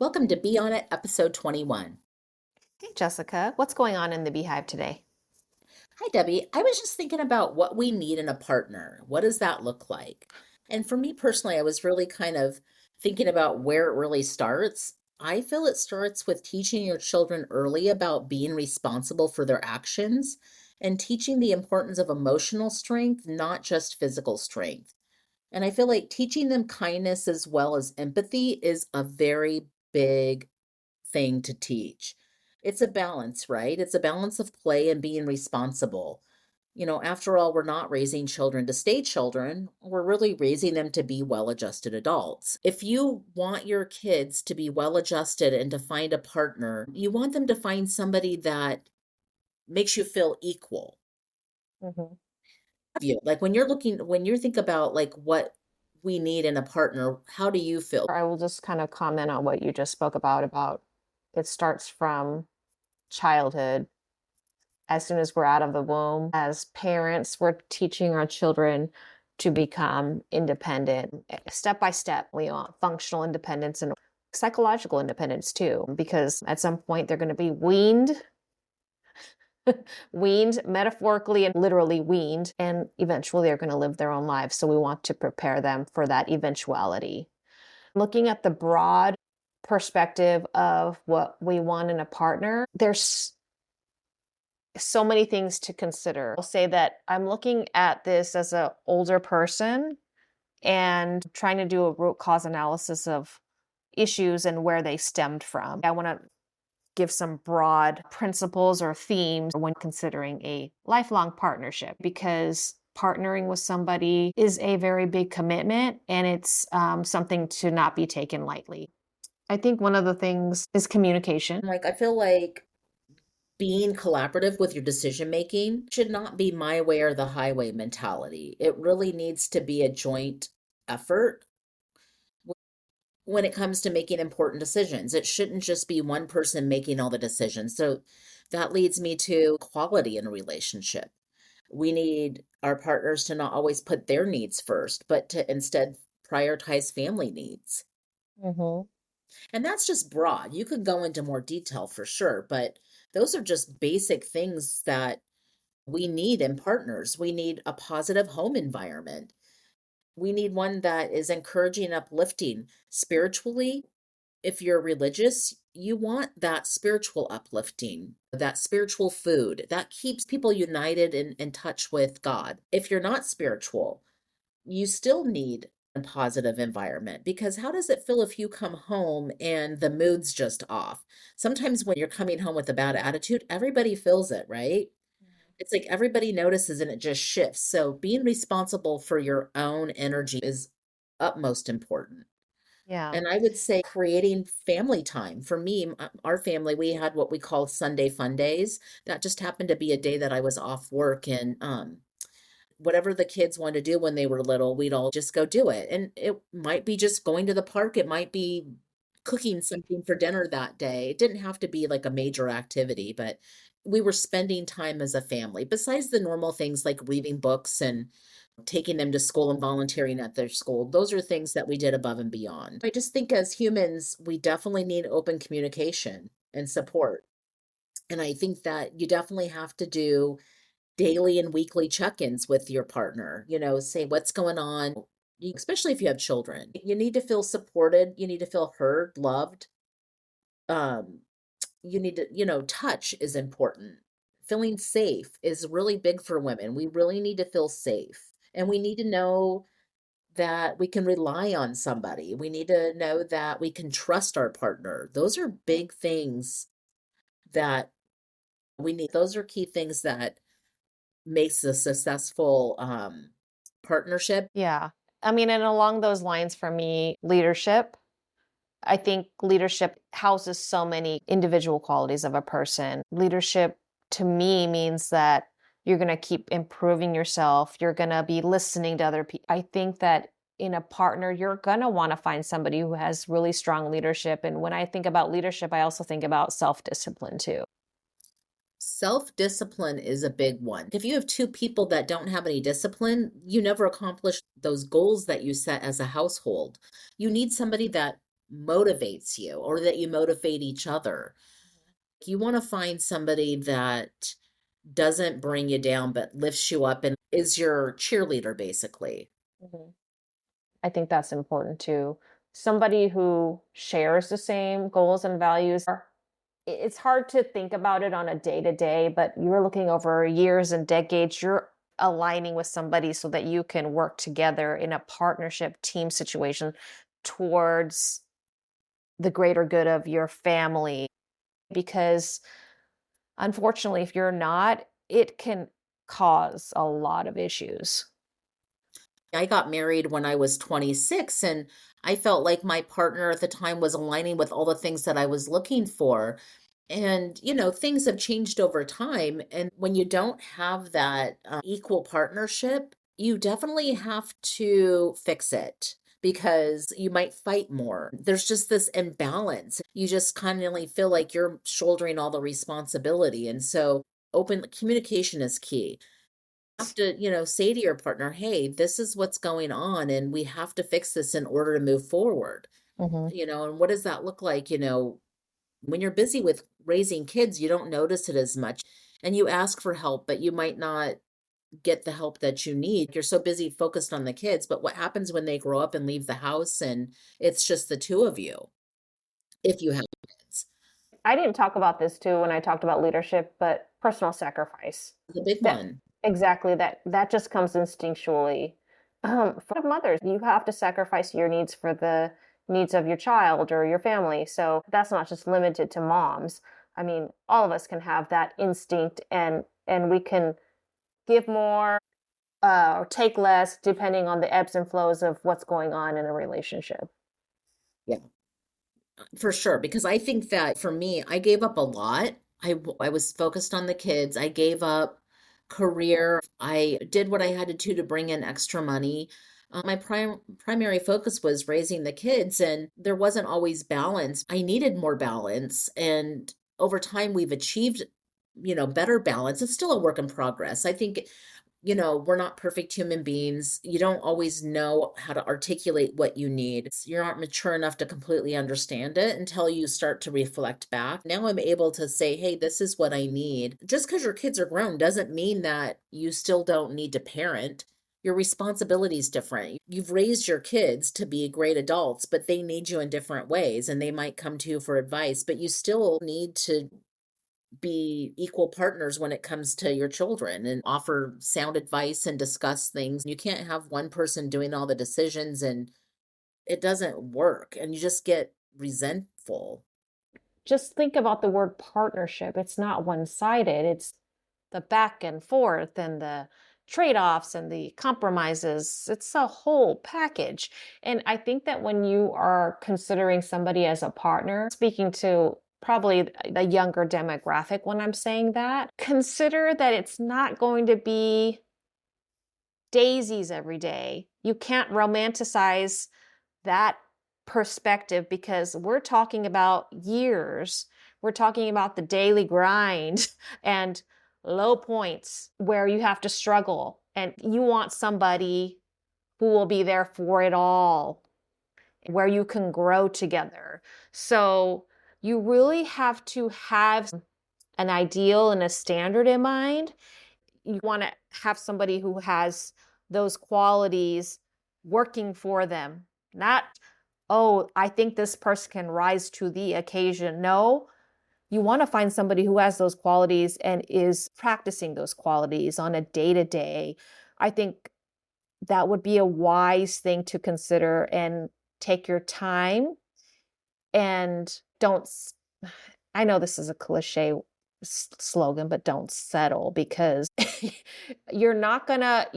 Welcome to Be On It, episode 21. Hey, Jessica, what's going on in the Beehive today? Hi, Debbie. I was just thinking about what we need in a partner. What does that look like? And for me personally, I was really kind of thinking about where it really starts. I feel it starts with teaching your children early about being responsible for their actions and teaching the importance of emotional strength, not just physical strength. And I feel like teaching them kindness as well as empathy is a very big thing to teach. It's a balance, right? It's a balance of play and being responsible. After all, we're not raising children to stay children. We're really raising them to be well adjusted adults. If you want your kids to be well adjusted and to find a partner, you want them to find somebody that makes you feel equal. hmm Like when you think about like what we need in a partner, how do you feel? I will just kind of comment on what you just spoke about it starts from childhood. As soon as we're out of the womb, as parents, we're teaching our children to become independent step by step. We want functional independence and psychological independence too, because at some point they're going to be weaned metaphorically and literally weaned, and eventually they're going to live their own lives. So we want to prepare them for that eventuality. Looking at the broad perspective of what we want in a partner, there's so many things to consider. I'll say that I'm looking at this as an older person and trying to do a root cause analysis of issues and where they stemmed from. I want to give some broad principles or themes when considering a lifelong partnership, because partnering with somebody is a very big commitment, and it's something to not be taken lightly. I think one of the things is communication. Like, I feel like being collaborative with your decision making should not be my way or the highway mentality. It really needs to be a joint effort when it comes to making important decisions. It shouldn't just be one person making all the decisions. So that leads me to quality in a relationship. We need our partners to not always put their needs first, but to instead prioritize family needs. hmm And that's just broad. You could go into more detail for sure, but those are just basic things that we need in partners. We need a positive home environment. We need one that is encouraging and uplifting spiritually. If you're religious, you want that spiritual uplifting, that spiritual food that keeps people united and in touch with God. If you're not spiritual, you still need a positive environment, because how does it feel if you come home and the mood's just off? Sometimes when you're coming home with a bad attitude, everybody feels it, right? It's like everybody notices and it just shifts. So being responsible for your own energy is utmost important. Yeah. And I would say creating family time. For me, our family, we had what we call Sunday fun days. That just happened to be a day that I was off work, and whatever the kids wanted to do when they were little, we'd all just go do it. And it might be just going to the park, it might be cooking something for dinner that day. It didn't have to be like a major activity, but we were spending time as a family, besides the normal things like reading books and taking them to school and volunteering at their school. Those are things that we did above and beyond. I just think as humans, we definitely need open communication and support. And I think that you definitely have to do daily and weekly check-ins with your partner, say what's going on, especially if you have children. You need to feel supported, you need to feel heard, loved. Um, you need to, touch is important. Feeling safe is really big for women. We really need to feel safe. And we need to know that we can rely on somebody. We need to know that we can trust our partner. Those are big things that we need. Those are key things that makes a successful partnership. Yeah. I mean, and along those lines, for me, leadership. I think leadership houses so many individual qualities of a person. Leadership to me means that you're going to keep improving yourself. You're going to be listening to other people. I think that in a partner, you're going to want to find somebody who has really strong leadership. And when I think about leadership, I also think about self-discipline too. Self-discipline is a big one. If you have two people that don't have any discipline, you never accomplish those goals that you set as a household. You need somebody that motivates you or that you motivate each other. You want to find somebody that doesn't bring you down, but lifts you up and is your cheerleader, basically. Mhm. I think that's important too. Somebody who shares the same goals and values. It's hard to think about it on a day to day, but you're looking over years and decades. You're aligning with somebody so that you can work together in a partnership team situation towards the greater good of your family. Because unfortunately, if you're not, it can cause a lot of issues. I got married when I was 26, and I felt like my partner at the time was aligning with all the things that I was looking for. And, things have changed over time. And when you don't have that equal partnership, you definitely have to fix it because you might fight more. There's just this imbalance. You just constantly feel like you're shouldering all the responsibility. And so, open communication is key. Have to, say to your partner, hey, this is what's going on, and we have to fix this in order to move forward. Mhm. And what does that look like? When you're busy with raising kids, you don't notice it as much. And you ask for help, but you might not get the help that you need. You're so busy focused on the kids. But what happens when they grow up and leave the house and it's just the two of you, if you have kids? I didn't talk about this too when I talked about leadership, but personal sacrifice. The big That one. exactly that just comes instinctually. For mothers, you have to sacrifice your needs for the needs of your child or your family. So that's not just limited to moms. I mean, all of us can have that instinct, and we can give more or take less depending on the ebbs and flows of what's going on in a relationship. Yeah, for sure. Because I think that for me, I gave up a lot. I was focused on the kids. I gave up career. I did what I had to do to bring in extra money. My primary focus was raising the kids, and there wasn't always balance. I needed more balance, and over time, we've achieved, better balance. It's still a work in progress. I think we're not perfect human beings. You don't always know how to articulate what you need. You're not mature enough to completely understand it until you start to reflect back. Now I'm able to say, hey, this is what I need. Just because your kids are grown doesn't mean that you still don't need to parent. Your responsibility is different. You've raised your kids to be great adults, but they need you in different ways and they might come to you for advice, but you still need to be equal partners when it comes to your children and offer sound advice and discuss things. You can't have one person doing all the decisions and it doesn't work and you just get resentful. Just think about the word partnership. It's not one-sided. It's the back and forth and the trade-offs and the compromises. It's a whole package. And I think that when you are considering somebody as a partner, speaking to probably the younger demographic when I'm saying that, consider that it's not going to be daisies every day. You can't romanticize that perspective because we're talking about years. We're talking about the daily grind and low points where you have to struggle, and you want somebody who will be there for it all, where you can grow together. So you really have to have an ideal and a standard in mind. You want to have somebody who has those qualities working for them, not, oh, I think this person can rise to the occasion. No, you want to find somebody who has those qualities and is practicing those qualities on a day to day. I think that would be a wise thing to consider, and take your time and don't. I know this is a cliche slogan, but don't settle, because you're not gonna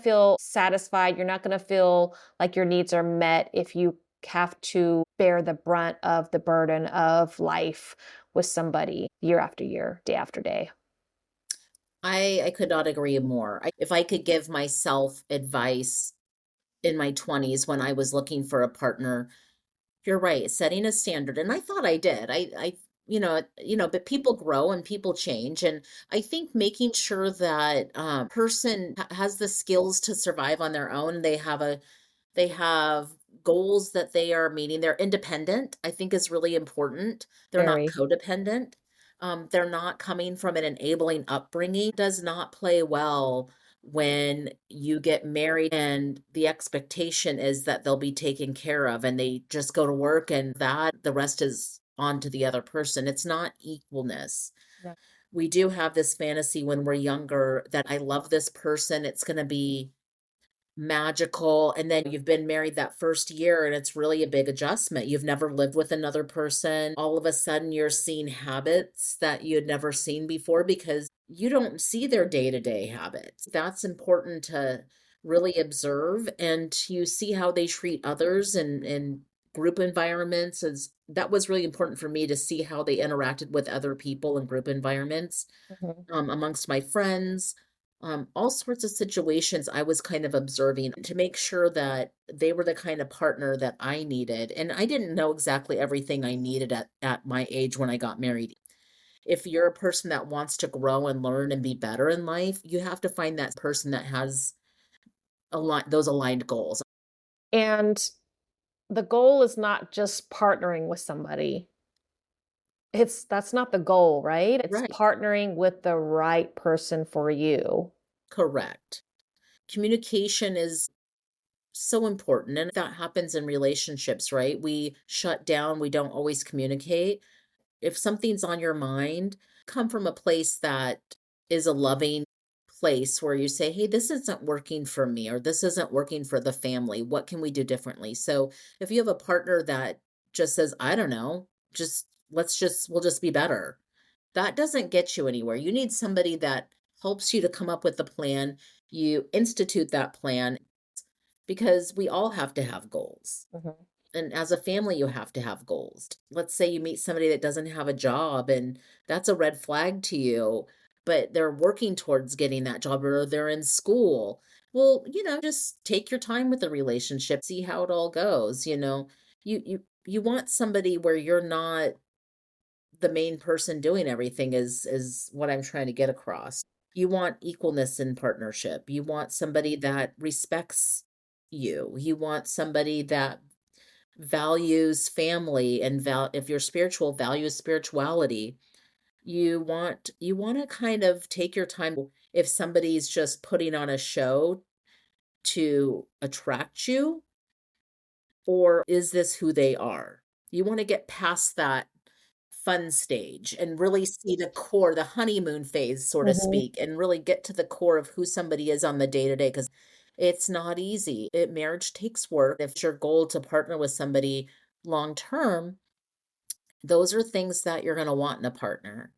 feel satisfied. You're not gonna feel like your needs are met if you have to bear the brunt of the burden of life with somebody year after year, day after day. I could not agree more. If I could give myself advice in my 20s when I was looking for a partner, you're right, setting a standard, and I thought I did. But people grow and people change, and I think making sure that person has the skills to survive on their own. They have goals that they are meeting. They're independent, I think is really important. They're not Very. codependent. They're not coming from an enabling upbringing. Does not play well when you get married and the expectation is that they'll be taken care of and they just go to work and that the rest is on to the other person. It's not equalness. Right. We do have this fantasy when we're younger that I love this person, it's going to be magical. And then you've been married that first year and it's really a big adjustment. You've never lived with another person. All of a sudden, you're seeing habits that you had never seen before because you don't see their day to day habits. That's important to really observe and to see how they treat others and group environments is that was really important for me to see how they interacted with other people in group environments Mhm. amongst my friends, all sorts of situations I was kind of observing to make sure that they were the kind of partner that I needed. And I didn't know exactly everything I needed at my age when I got married. If you're a person that wants to grow and learn and be better in life, you have to find that person that has those aligned goals. And the goal is not just partnering with somebody. That's not the goal, right? It's Right. partnering with the right person for you. Correct. Communication is so important. And that happens in relationships, right? We shut down, we don't always communicate. If something's on your mind, come from a place that is a loving place where you say, hey, this isn't working for me, or this isn't working for the family. What can we do differently? So if you have a partner that just says, I don't know, we'll just be better, that doesn't get you anywhere. You need somebody that helps you to come up with a plan. You institute that plan because we all have to have goals. Mhm. And as a family, you have to have goals. Let's say you meet somebody that doesn't have a job and that's a red flag to you, but they're working towards getting that job or they're in school. Well, just take your time with the relationship, see how it all goes, you want somebody where you're not the main person doing everything is what I'm trying to get across. You want equalness in partnership. You want somebody that respects you. You want somebody that values family and if you're spiritual, values spirituality. You want to kind of take your time if somebody's just putting on a show to attract you, or is this who they are? You want to get past that fun stage and really see the core, the honeymoon phase, so to Mhm. speak, and really get to the core of who somebody is on the day to day because it's not easy. Marriage takes work. If it's your goal to partner with somebody long term, those are things that you're going to want in a partner.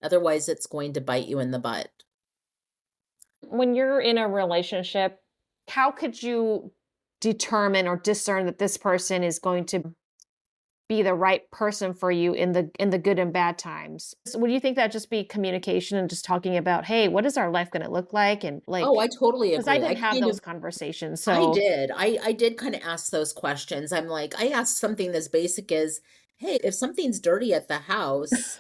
Otherwise, it's going to bite you in the butt. When you're in a relationship, how could you determine or discern that this person is going to be the right person for you in the good and bad times? So would you think that just be communication and just talking about, "Hey, what is our life gonna look like?" And, Oh, like, I totally because I agree. didn't have those conversations, so I did kind of ask those questions. I'm like, I asked something as basic as, hey, if something's dirty at the house,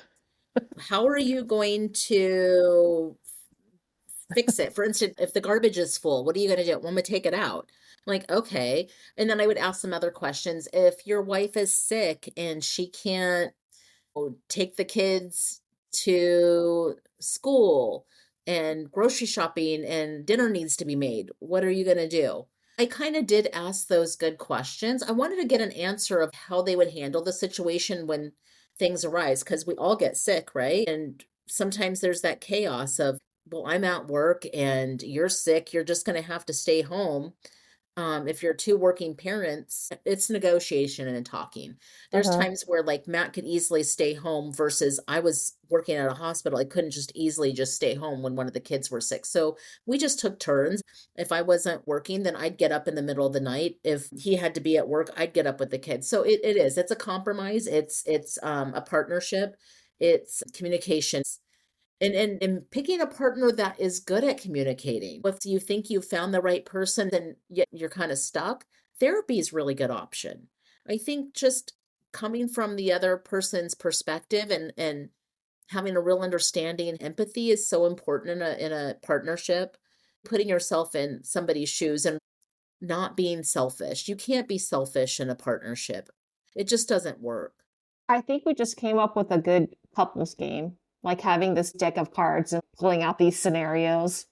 how are you going to fix it? For instance, if the garbage is full, what are you going to do? Well, I'm going to take it out. I'm like, okay. And then I would ask some other questions. If your wife is sick and she can't take the kids to school and grocery shopping and dinner needs to be made, what are you going to do? I kind of did ask those good questions. I wanted to get an answer of how they would handle the situation when things arise because we all get sick, right? And sometimes there's that chaos of, well, I'm at work and you're sick, you're just going to have to stay home. If you're two working parents, it's negotiation and talking. There's Uh-huh. times where like Matt could easily stay home versus I was working at a hospital. I couldn't just easily just stay home when one of the kids were sick. So we just took turns. If I wasn't working, then I'd get up in the middle of the night. If he had to be at work, I'd get up with the kids. So it's a compromise. It's a partnership. It's communication and picking a partner that is good at communicating. If you think you found the right person, then yet you're kind of stuck, therapy is really good option. I think just coming from the other person's perspective and having a real understanding and empathy is so important in a partnership. Putting yourself in somebody's shoes and not being selfish. You can't be selfish in a partnership. It just doesn't work. I think we just came up with a good couples game, like having this deck of cards and pulling out these scenarios.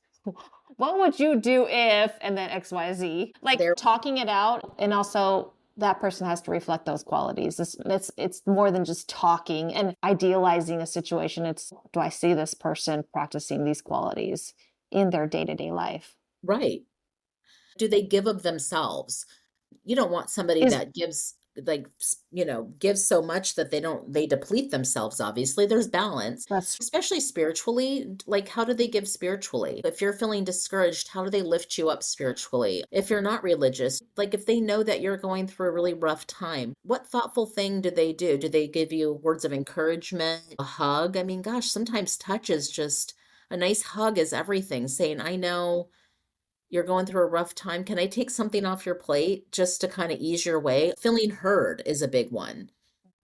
What would you do if, and then XYZ? Like There, talking it out, and also that person has to reflect those qualities. It's more than just talking and idealizing a situation. It's, do I see this person practicing these qualities in their day-to-day life? right. Do they give of themselves? You don't want somebody Is that gives gives so much that they deplete themselves. Obviously, there's balance, that's especially spiritually. Like, how do they give spiritually? If you're feeling discouraged, how do they lift you up spiritually? If you're not religious, like if they know that you're going through a really rough time, what thoughtful thing do they do? Do they give you words of encouragement, a hug? I mean, gosh, sometimes touch is just a nice hug is everything. Saying, I know you're going through a rough time. Can I take something off your plate just to kind of ease your way? Feeling heard is a big one.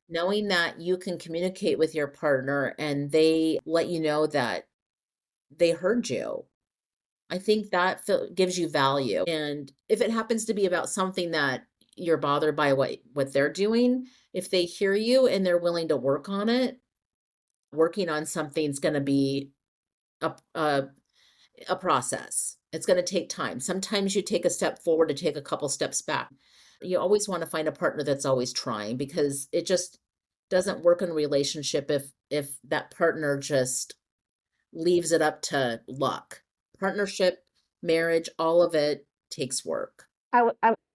Knowing that you can communicate with your partner and they let you know that they heard you. I think that gives you value. And if it happens to be about something that you're bothered by what they're doing, if they hear you and they're willing to work on it, working on something's going to be a, a a process. It's going to take time. Sometimes you take a step forward to take a couple steps back. You always want to find a partner that's always trying, because it just doesn't work in a relationship if that partner just leaves it up to luck. Partnership, marriage, all of it takes work.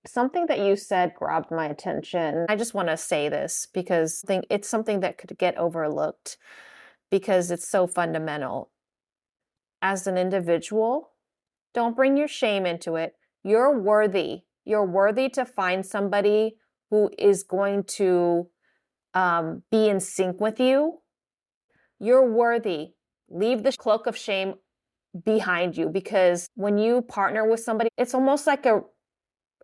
something that you said grabbed my attention. I just want to say this because I think it's something that could get overlooked because it's so fundamental. As an individual, don't bring your shame into it. You're worthy. You're worthy to find somebody who is going to be in sync with you. You're worthy. Leave the cloak of shame behind you, because when you partner with somebody, it's almost like a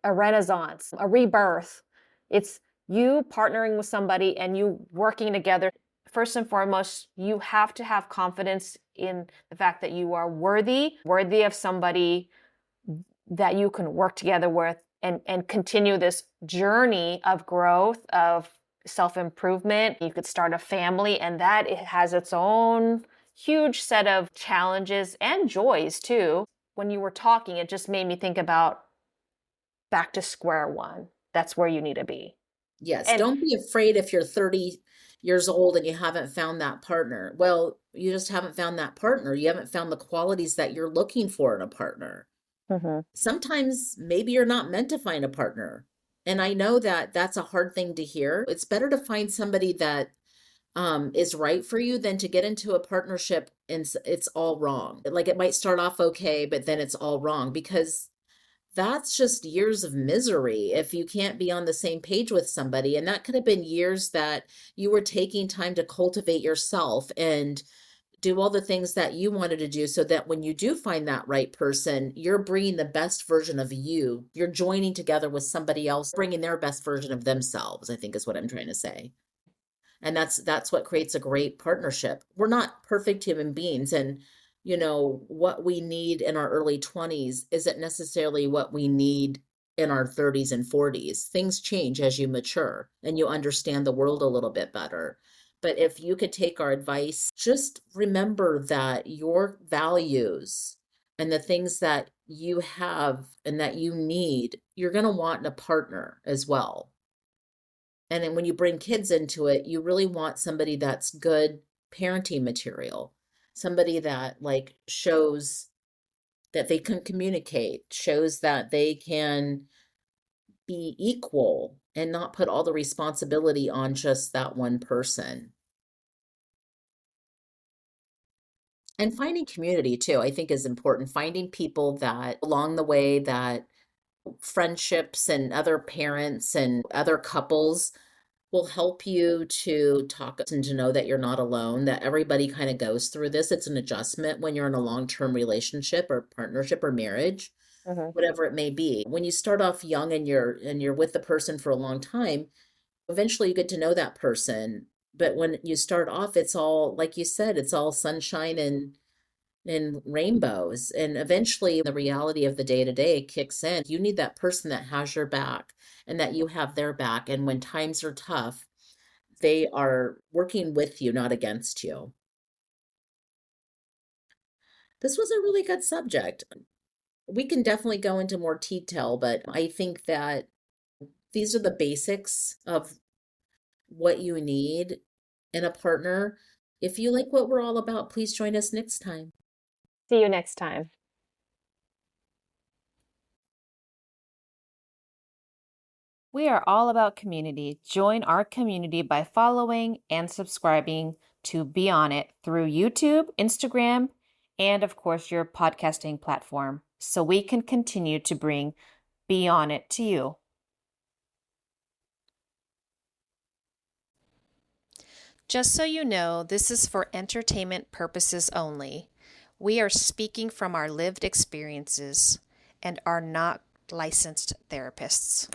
renaissance, a rebirth. It's you partnering with somebody and you working together. First and foremost, you have to have confidence in the fact that you are worthy of somebody that you can work together with and continue this journey of growth, of self-improvement. You could start a family, and that it has its own huge set of challenges and joys too. When you were talking, it just made me think about back to square one. That's where you need to be. Yes, And don't be afraid if you're 30 years old and you haven't found that partner. Well, you just haven't found that partner. You haven't found the qualities that you're looking for in a partner. Mhm. Sometimes maybe you're not meant to find a partner. And I know that that's a hard thing to hear. It's better to find somebody that is right for you than to get into a partnership and it's all wrong. Like, it might start off okay, but then it's all wrong, because that's just years of misery if you can't be on the same page with somebody. And that could have been years that you were taking time to cultivate yourself and do all the things that you wanted to do, so that when you do find that right person, you're bringing the best version of you. You're joining together with somebody else, bringing their best version of themselves, I think is what I'm trying to say. And that's what creates a great partnership. We're not perfect human beings, and what we need in our early 20s isn't necessarily what we need in our 30s and 40s. Things change as you mature and you understand the world a little bit better. But if you could take our advice, just remember that your values and the things that you have and that you need, you're going to want in a partner as well. And then when you bring kids into it, you really want somebody that's good parenting material, somebody that like shows that they can communicate, shows that they can be equal and not put all the responsibility on just that one person. And finding community too, I think is important. Finding people that along the way, that friendships and other parents and other couples will help you to talk and to know that you're not alone, that everybody kind of goes through this. It's an adjustment when you're in a long-term relationship or partnership or marriage, Mhm. whatever it may be. When you start off young and you're with the person for a long time, eventually you get to know that person. But when you start off, it's all, like you said, it's all sunshine and and rainbows. And eventually, the reality of the day to day kicks in. You need that person that has your back and that you have their back. And when times are tough, they are working with you, not against you. This was a really good subject. We can definitely go into more detail, but I think that these are the basics of what you need in a partner. If you like what we're all about, please join us next time. See you next time. We are all about community. Join our community by following and subscribing to Be On It through YouTube, Instagram, and of course your podcasting platform so we can continue to bring Be On It to you. Just so you know, this is for entertainment purposes only. We are speaking from our lived experiences and are not licensed therapists.